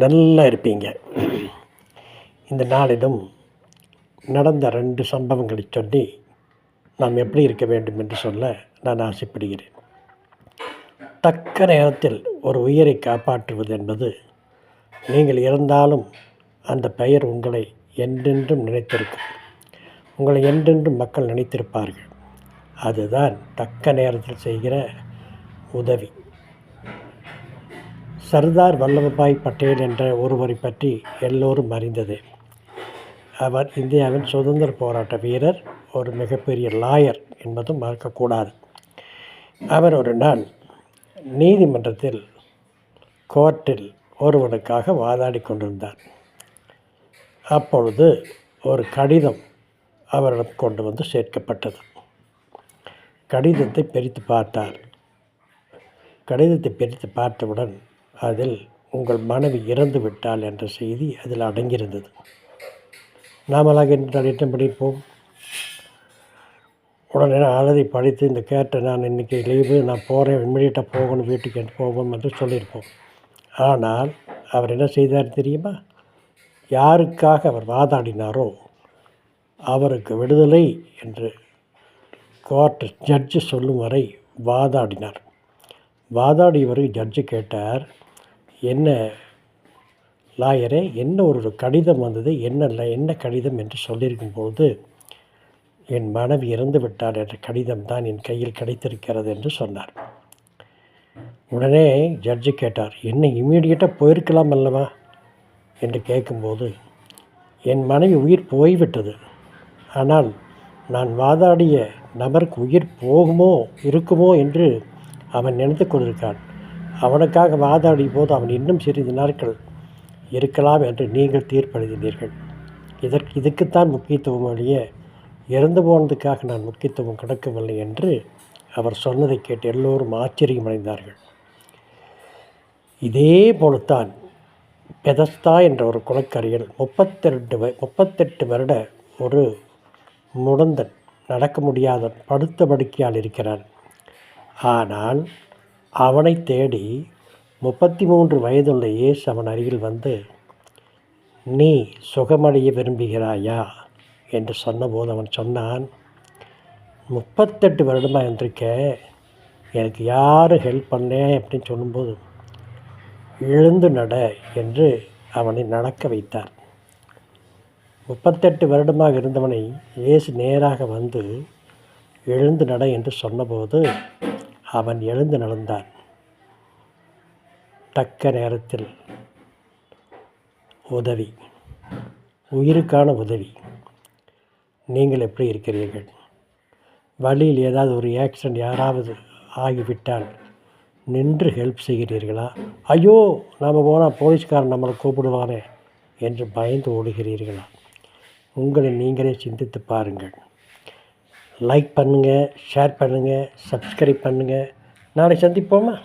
நல்லா இருப்பீங்க. இந்த நாளிலும் நடந்த 2 சம்பவங்களை சொல்லி நாம் எப்படி இருக்க வேண்டும் என்று சொல்ல நான் ஆசைப்படுகிறேன். தக்க நேரத்தில் ஒரு உயிரை காப்பாற்றுவது என்பது, நீங்கள் இறந்தாலும் அந்த பெயர் உங்களை என்றென்றும் நினைத்திருக்கும். உங்களை என்றென்றும் மக்கள் நினைத்திருப்பார்கள். அதுதான் தக்க நேரத்தில் செய்கிற உதவி. சர்தார் வல்லபாய் பட்டேல் என்ற ஒருவரை பற்றி எல்லோரும் அறிந்ததே. அவர் இந்தியாவின் சுதந்திர போராட்ட வீரர், ஒரு மிகப்பெரிய லாயர் என்பதும் மறக்கக்கூடாது. அவர் ஒரு நாள் நீதிமன்றத்தில் கோர்ட்டில் ஒருவனுக்காக வாதாடி கொண்டிருந்தார். அப்பொழுது ஒரு கடிதம் அவரிடம் கொண்டு வந்து சேர்க்கப்பட்டது. கடிதத்தை பிரித்து பார்த்தார். கடிதத்தை பிரித்து பார்த்தவுடன் அதில் உங்கள் மனைவி இறந்து விட்டாள் என்ற செய்தி அதில் அடங்கியிருந்தது. நாமளாக என்றால் என்ன படிப்போம்? உடனே அதை படித்து இந்த கேட்ட நான் இன்றைக்கி லீவு, நான் போகிறேன், இம்மிடியட்டாக போகணும், வீட்டுக்கு போவோம் என்று சொல்லியிருப்போம். ஆனால் அவர் என்ன செய்தார் தெரியுமா? யாருக்காக அவர் வாதாடினாரோ அவருக்கு விடுதலை என்று கோர்ட்டு ஜட்ஜு சொல்லும் வரை வாதாடினார். வாதாடியவர் ஜட்ஜு கேட்டார், என்ன லாயரே, என்ன ஒரு கடிதம் வந்தது, என்ன கடிதம் என்று சொல்லியிருக்கும்போது, என் மனைவி இறந்து விட்டார் என்ற கடிதம் தான் என் கையில் கிடைத்திருக்கிறது என்று சொன்னார். உடனே ஜட்ஜு கேட்டார், என்ன இம்மீடியட்டாக போயிருக்கலாம் அல்லவா என்று கேட்கும்போது, என் மனைவி உயிர் போய்விட்டது, ஆனால் நான் வாதாடிய நபருக்கு உயிர் போகுமோ இருக்குமோ என்று அவன் நினைத்து கொண்டிருக்கான். அவனுக்காக வாதாடிய போது அவன் இன்னும் சிறிது நாட்கள் இருக்கலாம் என்று நீங்கள் தீர்ப்பளித்தீர்கள். இதுக்குத்தான் முக்கியத்துவம் வழிய இறந்து போனதுக்காக நான் முக்கியத்துவம் கொடுக்கவில்லை என்று அவர் சொன்னதை கேட்டு எல்லோரும் ஆச்சரியமடைந்தார்கள். இதே போலத்தான் பெதஸ்தா என்ற ஒரு குளக்கரையில் 38 வருட ஒரு முடந்தன், நடக்க முடியாத படுத்த படுக்கையால் இருக்கிறான். ஆனால் அவனை தேடி 33 வயதுள்ள இயேசு அவன் அருகில் வந்து, நீ சுகமடைய விரும்புகிறாயா என்று சொன்னபோது அவன் சொன்னான், 38 வருடமாக இருந்திருக்க, எனக்கு யார் ஹெல்ப் பண்ணேன் அப்படின்னு சொல்லும்போது, எழுந்து நட என்று அவனை நடக்க வைத்தார். 38 வருடமாக இருந்தவனை இயேசு நேராக வந்து எழுந்து நட என்று சொன்னபோது அவன் எழுந்து நடந்தான். தக்க நேரத்தில் உதவி, உயிருக்கான உதவி. நீங்கள் எப்படி இருக்கிறீர்கள்? வழியில் ஏதாவது ஒரு ஆக்சிடெண்ட் யாராவது ஆகிவிட்டால் நின்று ஹெல்ப் செய்கிறீர்களா? ஐயோ, நாம் போனால் போலீஸ்காரன் நம்மளை கூப்பிடுவானே என்று பயந்து ஓடுகிறீர்களா? உங்களை நீங்களே சிந்தித்து பாருங்கள். லைக் பண்ணுங்கள், ஷேர் பண்ணுங்கள், சப்ஸ்கிரைப் பண்ணுங்கள். நாளை சந்திப்போமா?